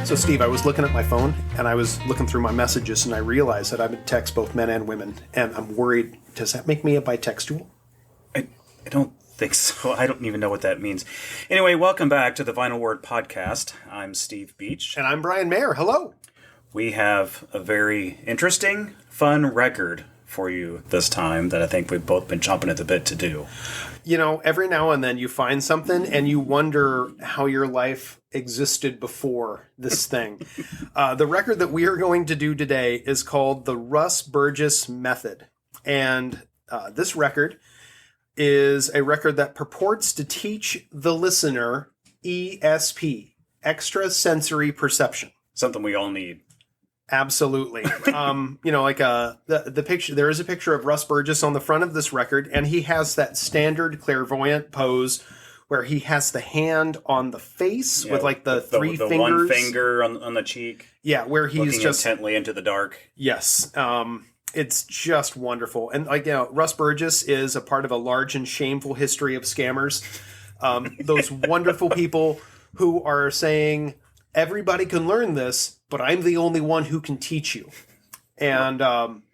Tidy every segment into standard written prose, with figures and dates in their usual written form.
So, Steve, I was looking at my phone, and I was looking through my messages, and I realized that I would text both men and women, and I'm worried, does that make me a bisexual? I don't think so. I don't even know what that means. Anyway, welcome back to the Vinyl Word Podcast. I'm Steve Beach. And I'm Brian Mayer. Hello. We have a very interesting, fun record for you this time that I think we've both been chomping at the bit to do. You know, every now and then you find something and you wonder how your life existed before this thing. The record that we are going to do today is called the Russ Burgess Method. And this record is a record that purports to teach the listener ESP, extrasensory perception. Something we all need. Absolutely. You know, like the picture, there is a picture of Russ Burgess on the front of this record, and he has that standard clairvoyant pose where he has the hand on the face with like the three fingers. One finger on the cheek. Yeah, where he's looking just intently into the dark. Yes. It's just wonderful. And like, you know, Russ Burgess is a part of a large and shameful history of scammers. Those wonderful people who are saying, everybody can learn this, but I'm the only one who can teach you. And,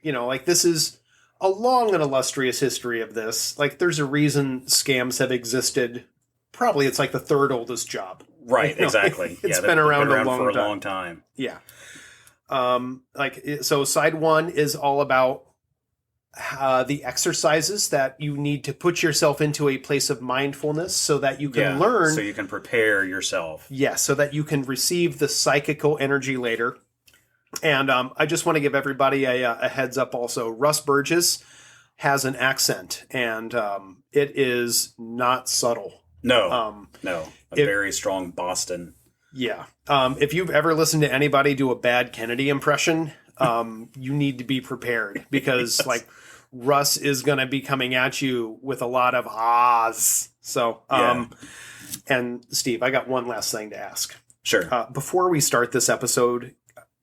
you know, like this is a long and illustrious history of this. Like there's a reason scams have existed. Probably it's like the third oldest job. Right, you know, exactly. It's been around for a long time. Yeah. So side one is all about the exercises that you need to put yourself into a place of mindfulness so that you can learn. So you can prepare yourself. Yes, so that you can receive the psychical energy later. And I just want to give everybody a heads up also. Russ Burgess has an accent, and it is not subtle. No, very strong Boston. Yeah. If you've ever listened to anybody do a bad Kennedy impression, you need to be prepared because yes. Like Russ is going to be coming at you with a lot of ahs. So, and Steve, I got one last thing to ask. Sure. Before we start this episode,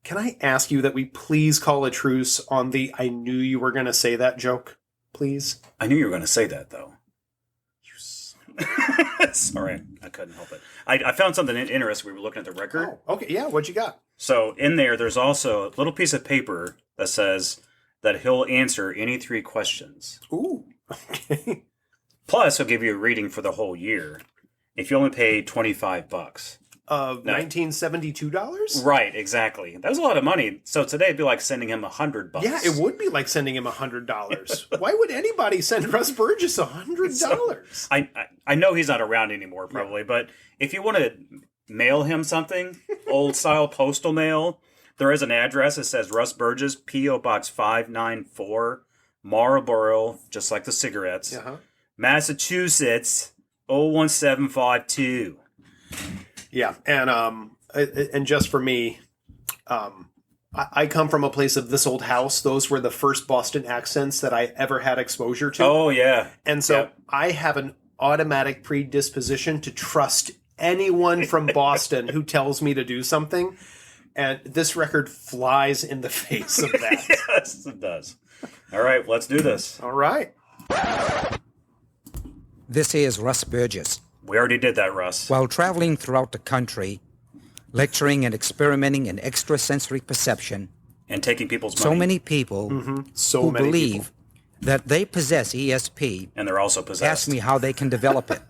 can I ask you that we please call a truce on the "I knew you were going to say that" joke, please? I knew you were going to say that, though. Sorry, I couldn't help it. I found something interesting. We were looking at the record. Oh, okay. Yeah, what'd you got? So in there's also a little piece of paper that says that he'll answer any 3 questions. Ooh, okay. Plus, he'll give you a reading for the whole year if you only pay $25. Of $1972? Right, exactly. That was a lot of money. So today it'd be like sending him $100. Yeah, it would be like sending him $100. Why would anybody send Russ Burgess $100? So, I know he's not around anymore, probably, but if you want to mail him something, old style postal mail, there is an address. It says Russ Burgess, P.O. Box 594, Marlboro, just like the cigarettes, Massachusetts, 01752. Yeah, and just for me, I come from a place of this old house. Those were the first Boston accents that I ever had exposure to. Oh, yeah. And so I have an automatic predisposition to trust anyone from Boston who tells me to do something. And this record flies in the face of that. Yes, it does. All right, let's do this. All right. This is Russ Burgess. We already did that, Russ. While traveling throughout the country, lecturing and experimenting in extrasensory perception, and taking people's money. So many people who believe that they possess ESP, and they're also possessed, ask me how they can develop it.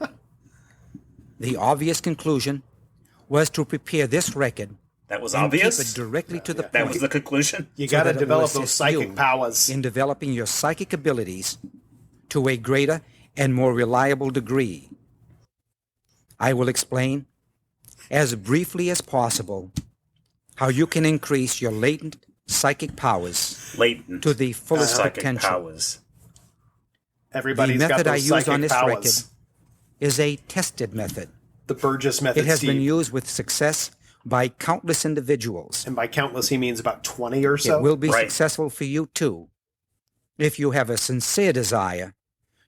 The obvious conclusion was to prepare this record. That was and obvious? Keep it directly to the point. That was the conclusion? You got to develop those psychic powers. In developing your psychic abilities to a greater and more reliable degree. I will explain, as briefly as possible, how you can increase your latent psychic powers to the fullest potential. Powers. Everybody's the method got I those use on this powers. record is a tested method. The Burgess method, It has Steve. been used with success by countless individuals. And by countless, he means about 20 or so? It will be successful for you, too, if you have a sincere desire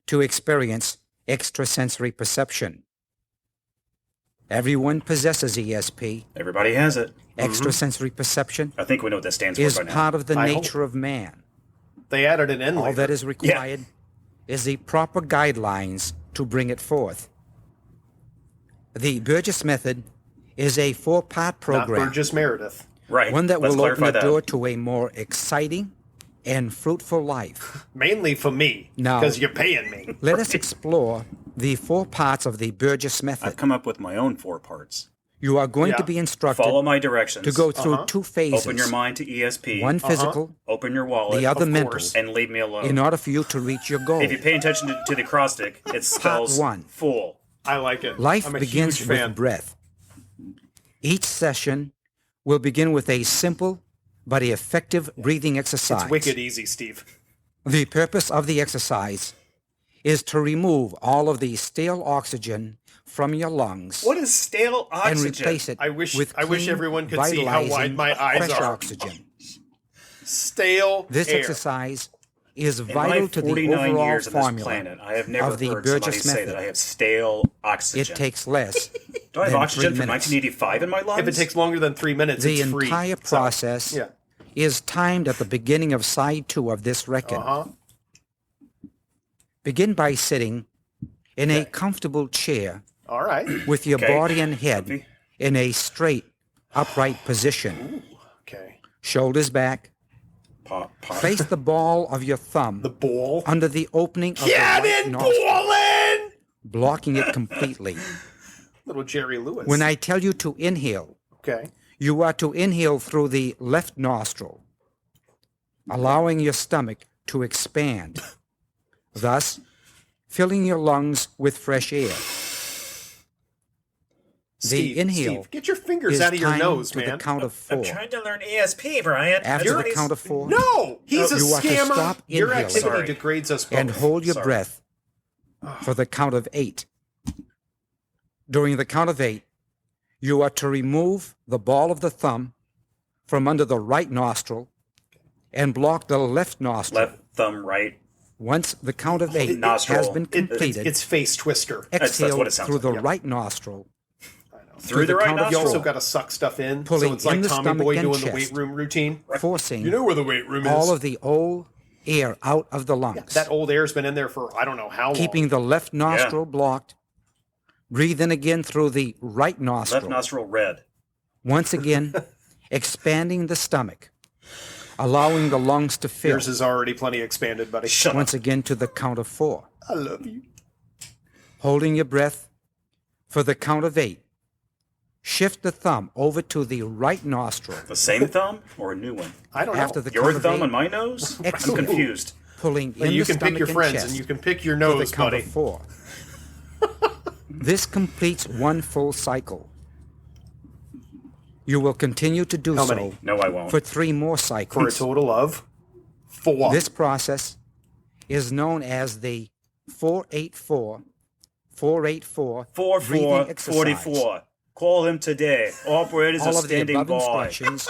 to experience extrasensory perception. Everyone possesses ESP. Everybody has it. Extrasensory perception. I think we know what that stands for is by now. part of the nature of man. They added an N later. All that is required is the proper guidelines to bring it forth. The Burgess method is a 4-part Not program, Burgess Meredith. Right. one that Let's will open clarify the that. door to a more exciting and fruitful life. Mainly for me, Now- because you're paying me. Let us explore the 4 parts of the Burgess method. I've come up with my own 4 parts. You are going to Yeah. be instructed Follow my directions. to go through 2 phases. Open your mind to ESP. One physical, Open your wallet. the other Of mental, course. And leave me alone. in order for you to reach your goal. If you pay attention to the acrostic, it spells 1. fool. I like it. Life I'm a begins huge with fan. breath. Each session will begin with a simple but effective breathing exercise. It's wicked easy, Steve. The purpose of the exercise is to remove all of the stale oxygen from your lungs What is stale and oxygen? replace it I wish with clean, everyone could see how wide my eyes fresh are. oxygen. Stale This air. exercise is In my vital to the 49 overall years on this formula. planet, I have never of the heard somebody Burgess say method. that I have stale oxygen. It takes less Do I have than oxygen 3 from minutes. 1985 in my lungs? If it takes longer than 3 minutes, The it's free. entire So, process yeah. is timed at the beginning of side 2 of this record. Begin by sitting in a comfortable chair All right. with your Okay. body and head Comfy. in a straight, upright position. Okay. Shoulders back. Pop. Place the ball of your thumb The bowl. under the opening of the right Cannon nostril, bowling! blocking it completely. Little Jerry Lewis. When I tell you to inhale, Okay. you are to inhale through the left nostril, allowing your stomach to expand, thus filling your lungs with fresh air. Steve, inhale Steve, get your fingers is out of your timed nose, to man. the count of 4. I'm trying to learn ESP, Brian. After the count of 4, No! He's a You are to scammer. stop Your inhaling. activity Sorry. degrades us both. and hold your Sorry. breath for the count of 8. During the count of 8, you are to remove the ball of the thumb from under the right nostril and block the left nostril. Left thumb, right. Once the count of 8 Nostril. has been completed, It's face twister. That's exhale what it sounds through like, the yeah. right nostril, Through the the right count of You nostril. also got to suck stuff in, Pulling so it's like in the Tommy stomach Boy and doing the chest. weight room routine. forcing You know where the weight room is. all of the old air out of the lungs, That old air's been in there for I don't know how long. keeping the left nostril blocked. Breathe in again through the right nostril. Left nostril red. Once again, expanding the stomach, allowing the lungs to fill. Yours is already plenty expanded, buddy. Shut Once up. again to the count of 4. I love you. Holding your breath for the count of 8. Shift the thumb over to the right nostril. The same thumb or a new one? I don't After know. the Your count of thumb 8, and my nose? I'm Exhale. confused. pulling Well, in you the can pick stomach your and friends chest and you can pick your to nose, the count buddy. of 4. This completes one full cycle. You will continue to do How so many? No, I won't. for 3 more For a cycles. total of 4. This process is known as the 484 breathing exercise. 44. Call him today. Operators All are of the standing above by. instructions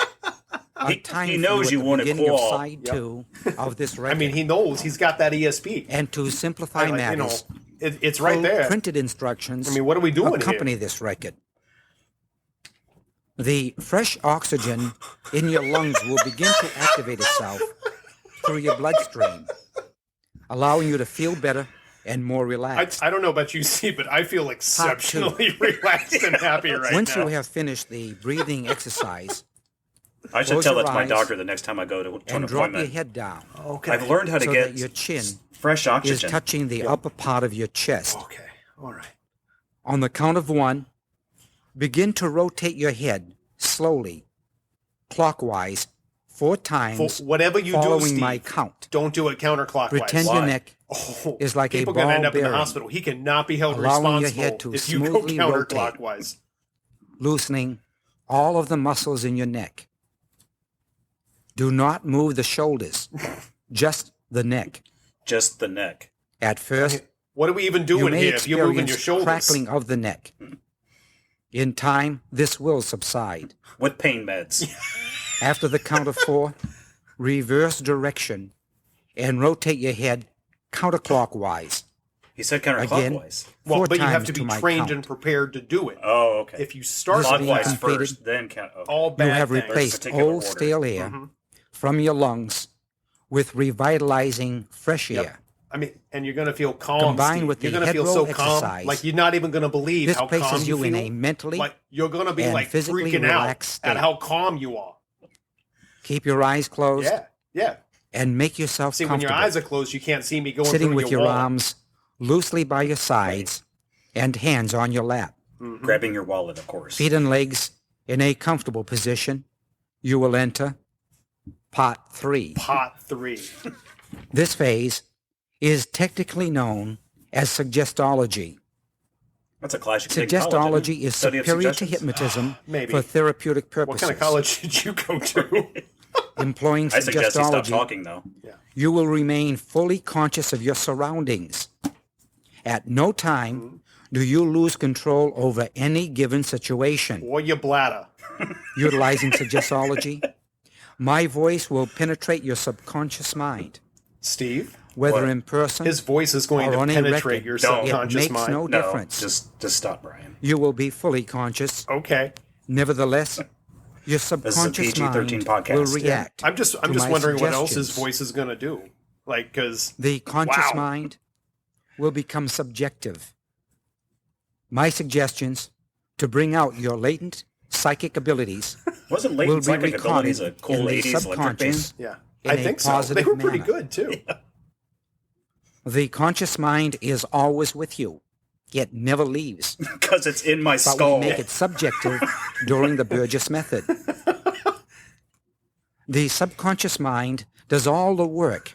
are He timed knows for you you at wanna the beginning of call. side 2 of this record. I mean, he knows. He's got that ESP. And to simplify Like, you know, matters, it's right full there. printed instructions I mean, what are we doing accompany here? this record. The fresh oxygen in your lungs will begin to activate itself through your bloodstream, allowing you to feel better and more relaxed. I don't know about you, Steve, but I feel exceptionally relaxed and happy right Once now. you have finished the breathing exercise, I should Close tell your that to my eyes doctor the next time I go to an and drop your appointment. head down Okay. I've learned how to so get that your chin fresh is oxygen. touching the upper part of your chest. Okay. All right. On the count of 1, begin to rotate your head slowly, clockwise, 4 times, Whatever you do, following Steve, my count. don't do it counterclockwise. Pretend Why? your neck Oh, is like a people gonna end ball up in the bearing, hospital. He cannot be held allowing your responsible head to if you go smoothly rotate. counterclockwise. loosening all of the muscles in your neck. Do not move the shoulders, just the neck. Just the neck. At first, What are we even you doing may here if you're moving your experience shoulders? crackling of the neck. In time, this will subside. With pain meds. After the count of 4, reverse direction and rotate your head counterclockwise. He said Again, counterclockwise. 4 Well, but you have times to be my trained count. and prepared to do it. Oh, okay. If you start This being Clockwise completed, first, then count. Okay. all bad You have things. replaced Particular old order. stale air from your lungs with revitalizing fresh air. I mean, and you're going to feel calm. Combined Steve. with the you're going to feel head so roll calm, exercise, like you're not even going to believe this how calm places you feel. in a mentally like you're going to be and like physically freaking out relaxed at state. how calm you are. Keep your eyes closed Yeah. and make yourself See, when your comfortable. eyes are closed, you can't see me going Sitting through with your wall. arms loosely by your sides and hands on your lap. Mm-hmm. Grabbing your wallet, of course. Feet and legs in a comfortable position. You will enter Part 3. Pot 3. This phase is technically known as suggestology. That's a classic. big college, isn't Suggestology it? is Study of superior to suggestions? hypnotism Maybe. for therapeutic What purposes. kind of college did you go to? Employing I suggest he stop suggestology, talking, though. you will remain fully conscious of your surroundings. At no time do you lose control over any given situation. or your bladder. Utilizing suggestology, my voice will penetrate your subconscious mind, Steve, whether What? in person his voice is going or to on a penetrate record. your It subconscious makes mind. no No, difference. just stop, Brian. You will be fully conscious. Okay. Nevertheless, your This is a subconscious PG-13 mind podcast. will react. I'm just to my wondering what else his suggestions. voice is going to do. Like, because The conscious Wow. mind will become subjective. My suggestions to bring out your latent psychic abilities Wasn't will Latent be Psychic Abilities recorded a cool in the 80s electric subconscious. band? yeah, in I a think so. They positive were pretty manner. good too. The conscious mind is always with you. It never leaves, Because it's in my but skull. we make it subjective during the Burgess method. The subconscious mind does all the work,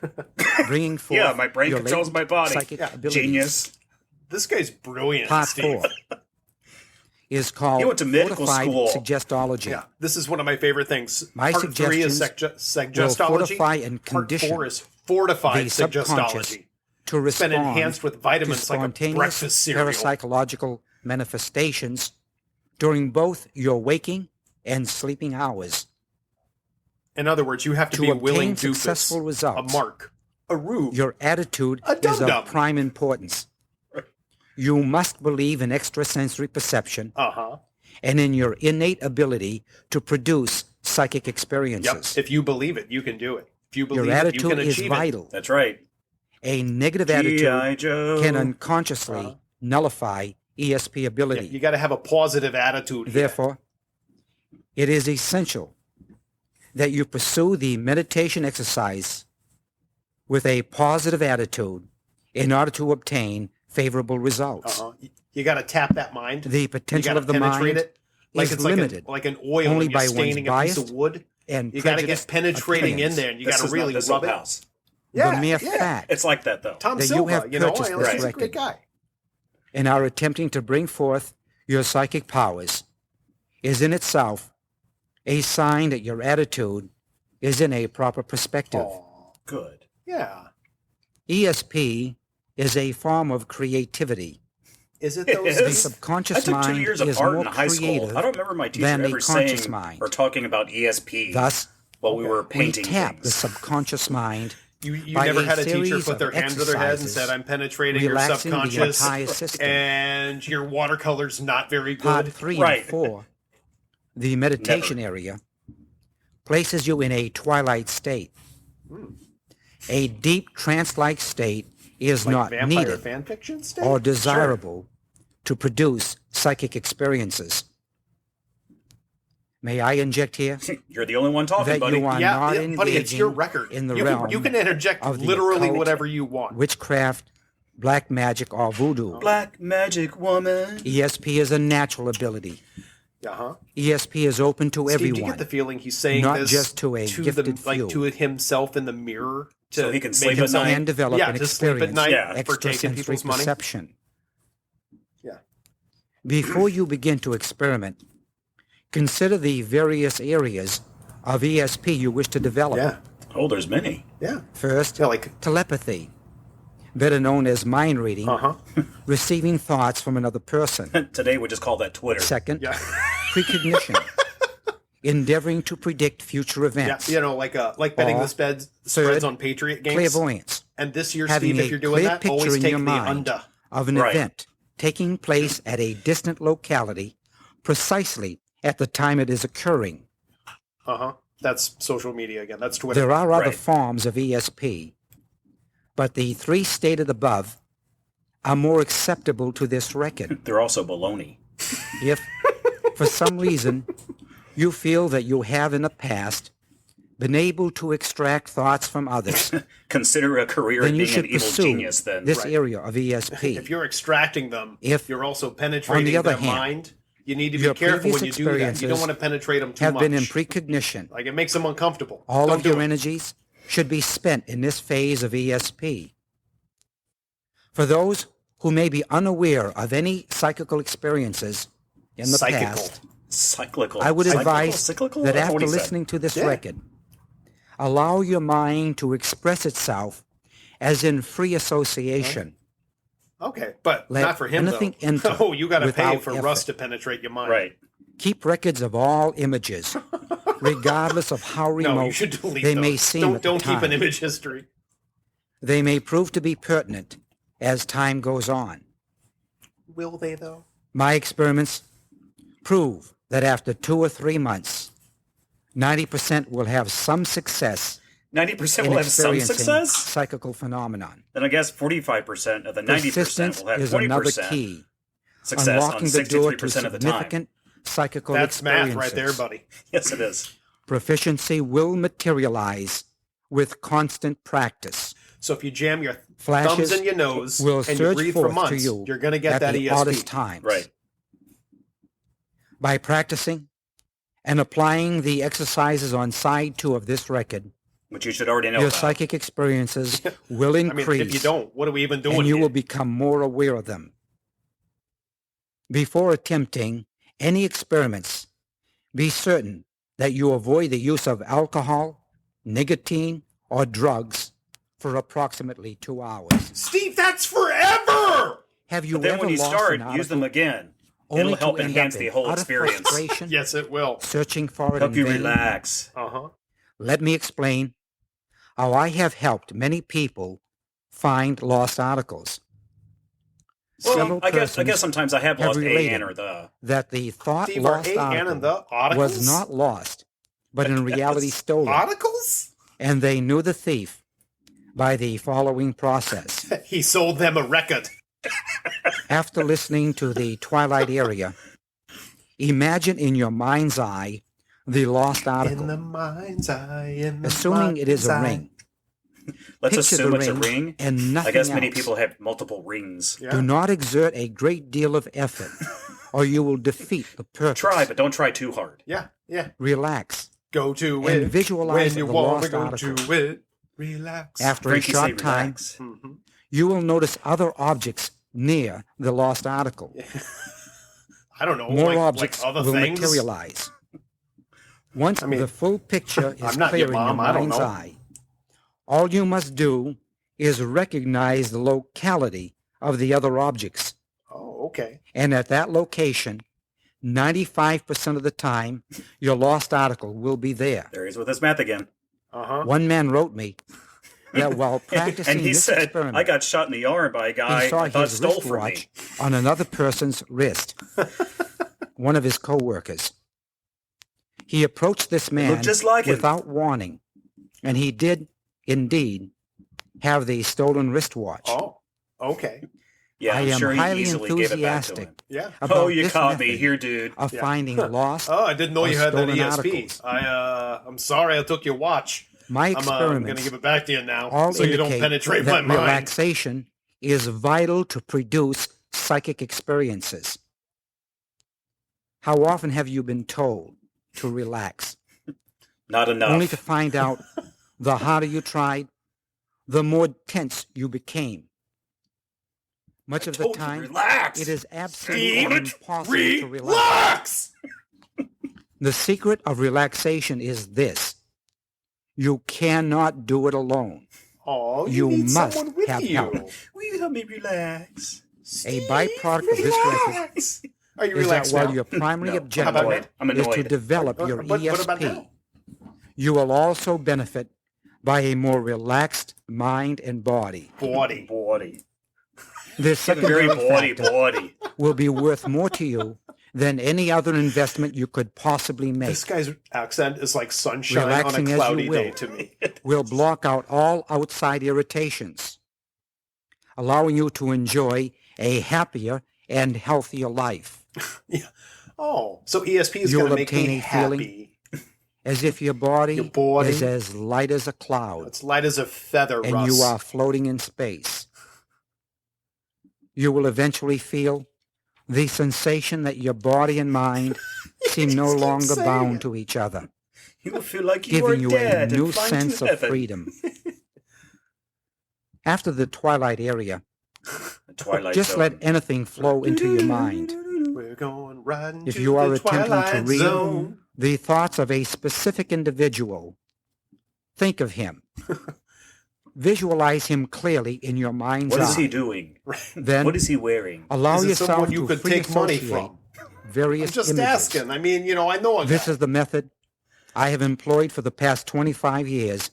bringing forth Yeah, my brain your controls latent my body. psychic Yeah. abilities. Genius. This guy's brilliant, Part Steve. 4 is called He went to medical fortified school. suggestology. Yeah, this is one of my favorite things. My Part 3 is suggestions suggestology. fortify and Part condition 4 is fortified the subconscious suggestology. to It's been respond enhanced with to vitamins like a spontaneous breakfast cereal. parapsychological manifestations during both your waking and sleeping hours. In other words, you have to To be a obtain willing doofus, successful results, a mark, a rube. Your attitude A is dum-dum. of prime importance. You must believe in extrasensory perception Uh-huh. and in your innate ability to produce psychic Yep. experiences. If you believe it, you can do it. If you believe Your it, you attitude can is achieve vital. That's right. A negative G.I. attitude Joe. can unconsciously nullify ESP it. Yeah, ability. you got to have a positive attitude. Here. Therefore, it is essential that you pursue the meditation exercise with a positive attitude in order to obtain favorable results. You got to tap that mind. The You potential got of to the penetrate mind it. Like is it's limited like an oil only and you're by one's staining a piece biased of wood. and You got to prejudiced get penetrating in opinions. there, and you This got to is really not this rub old it. house. Yeah, the mere yeah. fact It's like that, though. Tom that you Silva, have you know, purchased I this he's a record. great guy. and are attempting to bring forth your psychic powers is in itself a sign that your attitude is in a proper perspective. Oh, Good. yeah. ESP is a form of creativity. Is it It those? is. The I subconscious took 2 mind years of is art more in high school. creative I don't remember my teacher than the ever conscious saying mind. or talking about ESP Thus, while we were we painting tap the things. subconscious mind You by never a had a teacher series put their of hand to their head and exercises, said, "I'm penetrating your relaxing the subconscious, entire system. and your watercolor's not very Part good." 3 Right. and 4, the meditation area, places you in a twilight state. A deep trance-like state is Like not vampire needed fan fiction state? or desirable to produce psychic experiences. May I inject here You're the only one talking, that buddy. you are Yeah, not yeah, engaging buddy, it's your record. in the you realm can, you can interject of the literally occult, whatever you want. witchcraft, black magic, or voodoo. Black magic woman. ESP is a natural ability. Uh-huh. ESP is open to Steve, do you everyone. get the feeling he's saying not this just to a gifted like few. to himself in the mirror to So he can make sleep at himself- night? Can develop yeah, an to sleep at experience night Yeah. for taking extrasensory people's money. perception. Yeah. Before you begin to experiment, consider the various areas of ESP you wish to develop. Yeah. Oh, there's many. Yeah. First, Yeah, like telepathy, better known as mind reading, uh-huh. receiving thoughts from another person. Today we just call that Twitter. Second, Yeah. precognition, endeavoring to predict future Yeah, events. you know, like betting Or the spreads third, on Patriot games. Clairvoyance, And this year, having Steve, a if you're doing clear that, picture always in take your the mind under. of an Right. event taking place at a distant locality precisely at the time it is occurring. Uh-huh. That's social media again. That's Twitter. There are other Right. forms of ESP, but the three stated above are more acceptable to this record. They're also baloney. If, for some reason, you feel that you have in the past been able to extract thoughts from others, Consider a career then in you being an should evil pursue genius, then. this Right. area of ESP. If you're extracting them, If, you're also penetrating other their hand, mind. You need to be your careful when previous you do that. You don't experiences want to penetrate them too have much. been in precognition, Like, it makes them uncomfortable. all Don't of your do it. energies should be spent in this phase of ESP. For those who may be unaware of any psychical experiences in the Psychical. past, Cyclical. I would Cyclical? advise Cyclical? that That's what after he said. listening to this Yeah. record, allow your mind to express itself as in free association. Okay, but Let not for him, anything though. enter Oh, you got to pay without for effort. Russ to penetrate your mind. Right. Keep records of all images, regardless of how remote No, you should delete they those. may seem at the Don't keep an time. image history. They may prove to be pertinent as time goes on. Will they, though? My experiments prove that after 2 or 3 months, 90% will have some success 90% in will have some experiencing success? psychical phenomenon. Then I guess 45% of the 90% Persistence will have is 20% another key, success on unlocking the door to 63% of the time. significant psychical That's math experiences. right there, buddy. Yes, it is. Proficiency will materialize with constant practice. So if you jam your Flashes thumbs in your nose will and you surge breathe for forth to months, you you're going to get at that the ESP. oddest times. Right. By practicing and applying the exercises on side 2 of this record, Which you should already know your about. psychic experiences will I increase, mean, if you don't, what are we even doing and you here? will become more aware of them. Before attempting any experiments, be certain that you avoid the use of alcohol, nicotine, or drugs for approximately 2 hours. Steve, that's forever! Have you But then ever when you lost start, an use them article again. only It'll to help end enhance up the in whole utter experience. frustration, Yes, it will. searching for it Help in you vain? relax. Uh-huh. Let me explain how I have helped many people find lost articles. Well, Several I guess persons sometimes I have have lost a related and or the. that the thought Steve, are lost A, N, and the article articles? was not lost, but in reality stolen, Articles? and they knew the thief by the following process. He sold them a record. After listening to the Twilight area, imagine in your mind's eye the lost article, In the mind's eye, in the assuming it is a mind's eye. ring. Let's Picture assume the it's a ring. and nothing I guess many else. people have multiple rings. Yeah. Do not exert a great deal of effort, or you will defeat the purpose. Try, but don't try too hard. Yeah, yeah. Relax. Go to And it. visualize when you the want lost to go article. to it. Relax. After Frankie a say short time, relax. Mhm. you will notice other objects near the lost article. I don't know. More like objects other will things. materialize. Once I mean, the full picture is I'm not clear your in mom, your I don't mind's know. eye, all you must do is recognize the locality of the other objects. Oh, okay. And at that location, 95% of the time, your lost article will be there. There he is with his math again. Uh-huh. One man wrote me that while practicing And he this said, experiment, I got shot in the arm by a he guy saw I thought his stole from me. wristwatch on another person's wrist, one of his co-workers. He approached this man looked just like him. without warning, and he did indeed have the stolen wristwatch. Oh, okay. Yeah, I I'm am sure he highly easily gave it back to him. enthusiastic Yeah. about Oh, you this caught me method here, dude. of Yeah. finding lost. Oh, I didn't know or you had that stolen ESP. articles. I'm sorry I took your watch. My I'm going to experiments give it back to you now all so you don't indicate penetrate my that mind. relaxation is vital to produce psychic experiences. How often have you been told to relax, Not enough. only to find out the harder you tried, the more tense you became? Much I of the told you, time, relax. it is absolutely Steve, impossible to relax. Relax! The secret of relaxation is this: you cannot do it alone. Oh, You need must someone with have you. help. Will you help me relax? A byproduct of this record Relax. Are you is that relaxed while now? your primary No, I'm objective annoyed. I'm is to annoyed. develop your What about ESP, now? you will also benefit by a more relaxed mind and body. Body. Body. This Very secondary body, factor body. will be worth more to you than any other investment you could possibly make. This guy's accent is like sunshine Relaxing on as a you cloudy will. day to me. Will block out all outside irritations. allowing you to enjoy a happier and healthier life. Yeah. Oh, so ESP is You going to will make obtain me a feeling happy. as if your body is as light as a cloud It's light as a feather, and Russ. you are floating in space. You will eventually feel the sensation that your body and mind seem no just keep longer saying bound it. to each other, You will feel like you are giving you a dead new and flying sense to of heaven. freedom. After the twilight area, The Twilight just Zone. let anything flow into your mind. We're going right into If you are the attempting to Twilight read Zone. the thoughts of a specific individual, think of him. Visualize him clearly in your mind's What eye. is he doing? Then What is he wearing? allow Is it yourself someone you to could free take money associate from? various I'm just images. asking. I mean, I know a This guy. is the method I have employed for the past 25 years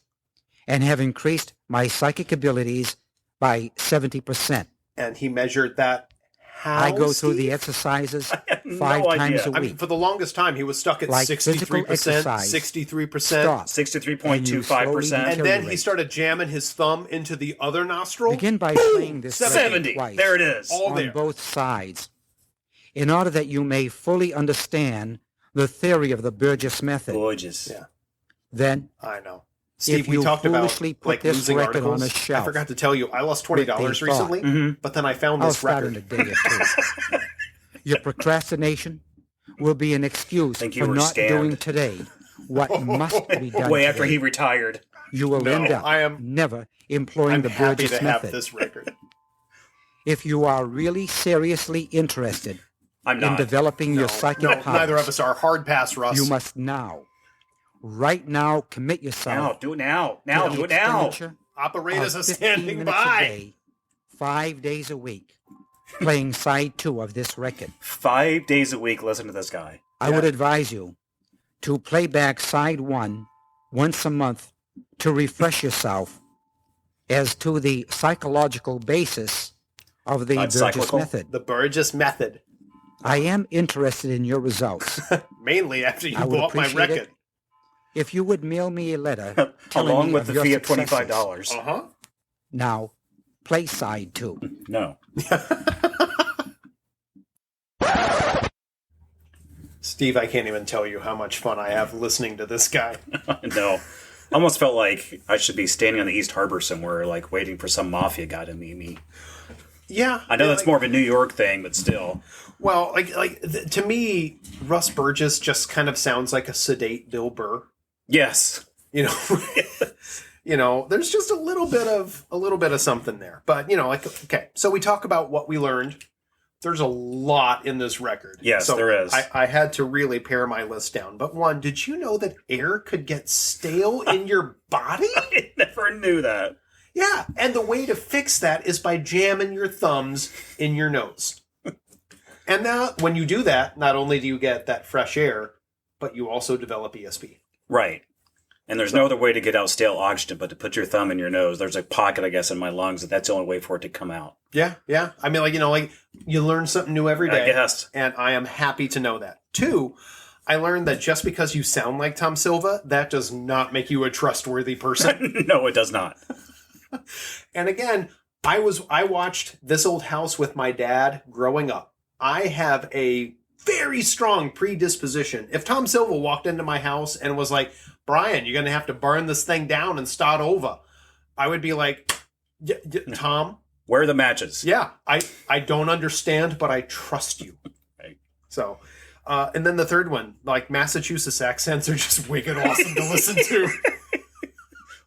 and have increased my psychic abilities by 70%. And he measured that. How, I go through the Steve? exercises have no 5 times idea. a I mean, week. for the longest time, he was stuck at Like 63%, physical exercise, 63%. Stop. 63.25%. And then he Deteriorate. started jamming his thumb into the other nostril. Begin by playing this record 70. twice There it is. All on there. both sides in order that you may fully understand the theory of the Burgess method. Gorgeous. Yeah. Then, I know. Steve, if we you talked about foolishly put like this losing record articles. on a shelf I forgot to tell you, I lost $20 with the thought. recently, Mhm. but then I found I'll this start in a record. day or two. Your procrastination will be an excuse Think you for were not scammed. doing today what must be done Way after today. he retired. You will No, end up I am- never employing I'm the happy Burgess to have method. this record. If you are really seriously interested I'm in not. developing your No, psychic no, powers, neither of us are. Hard pass, Russ. you must now, right now, commit yourself Now, do it now. Now, to do the it now. expenditure Operators of are 15 standing minutes a by. day, 5 days a week, playing side 2 of this record. 5 days a week, listen to this guy. I would advise you to play back side 1 once a month to refresh yourself as to the psychological basis of the Not Burgess cyclical? method. The Burgess method. I am interested in your results. Mainly after you I would bought my appreciate record. it if you would mail me a letter telling Along me with of the your fee of successes. $25. Uh-huh. Now, play side 2. No. Steve, I can't even tell you how much fun I have listening to this guy. No. I almost felt like I should be standing on the East Harbor somewhere, like waiting for some mafia guy to meet me. Yeah. I know yeah, that's like- more of a New York thing, but still. Well, to me, Russ Burgess just kind of sounds like a sedate Bill Burr. Yes. You know, there's just a little bit of something there. But okay. So we talk about what we learned. There's a lot in this record. Yes, so there is. I had to really pare my list down. But one, did you know that air could get stale in your body? I never knew that. Yeah, and the way to fix that is by jamming your thumbs in your nose. And now, when you do that, not only do you get that fresh air, but you also develop ESP. Right. And there's no other way to get out stale oxygen but to put your thumb in your nose. There's a pocket, I guess, in my lungs that's the only way for it to come out. Yeah. I mean, you learn something new every day. I guess. And I am happy to know that. 2, I learned that just because you sound like Tom Silva, that does not make you a trustworthy person. No, it does not. And again, I watched This Old House with my dad growing up. I have a very strong predisposition. If Tom Silva walked into my house and was like, Brian, you're going to have to burn this thing down and start over, I would be like, Tom, Where are the matches? yeah, I don't understand, but I trust you. Right. So, and then the third one, like Massachusetts accents are just wicked awesome to listen to.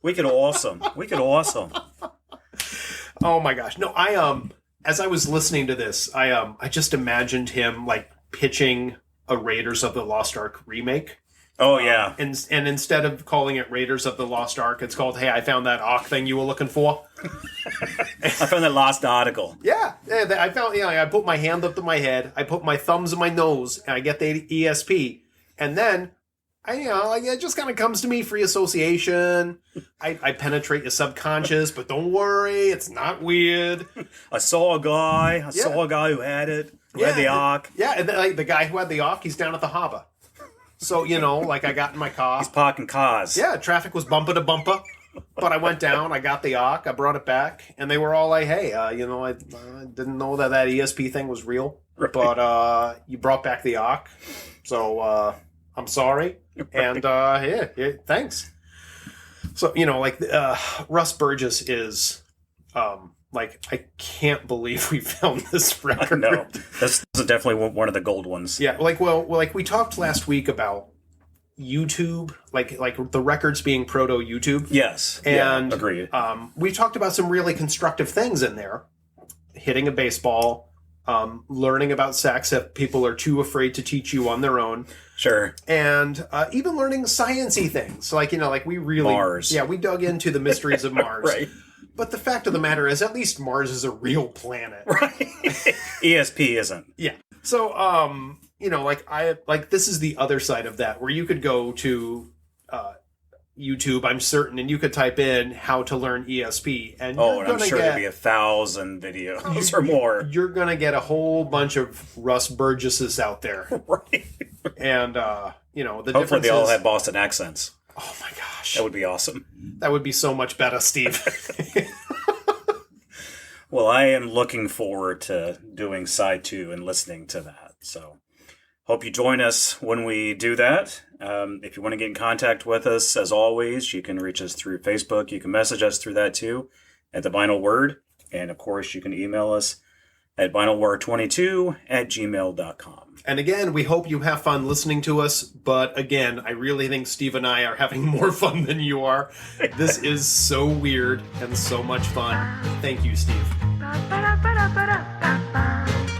Wicked awesome. Wicked awesome. Oh my gosh. No, as I was listening to this, I just imagined him like pitching a Raiders of the Lost Ark remake. Oh, yeah. And instead of calling it Raiders of the Lost Ark, it's called, hey, I found that Ark thing you were looking for. I found that lost article. Yeah, I found, I put my hand up to my head, I put my thumbs in my nose, and I get the ESP. And then, it just kind of comes to me, free association. I penetrate your subconscious, but don't worry, it's not weird. I saw a guy who had it, who had the arc. Yeah, and then, the guy who had the Ark, he's down at the harbor. So, I got in my car. He's parking cars. Yeah, traffic was bumper to bumper. But I went down, I got the Ock, I brought it back, and they were all like, hey, I didn't know that ESP thing was real, Right. but you brought back the Ock, so I'm sorry, and yeah, thanks. So, Russ Burgess is, I can't believe we found this record. No, this is definitely one of the gold ones. Yeah, we talked last week about YouTube, like the records being proto YouTube. Yes, and agreed. We talked about some really constructive things in there, hitting a baseball, learning about sex if people are too afraid to teach you on their own. Sure. And even learning sciencey things, we really Mars. Yeah, we dug into the mysteries of Mars. Right. But the fact of the matter is, at least Mars is a real planet. Right. ESP isn't. Yeah. So, this is the other side of that, where you could go to YouTube, I'm certain, and you could type in how to learn ESP, and I'm sure there'd be 1,000 videos or more. You're gonna get a whole bunch of Russ Burgesses out there, Right. and the Hopefully difference they all is, have Boston accents. oh my gosh, That would be awesome. that would be so much better, Steve. Well, I am looking forward to doing side 2 and listening to that. So hope you join us when we do that. If you want to get in contact with us, as always, you can reach us through Facebook. You can message us through that too at The Vinyl Word. And of course, you can email us at vinylword22@gmail.com. And again, we hope you have fun listening to us. But again, I really think Steve and I are having more fun than you are. This is so weird and so much fun. Thank you, Steve. Ba-ba-da-ba-da-ba-da-ba-ba.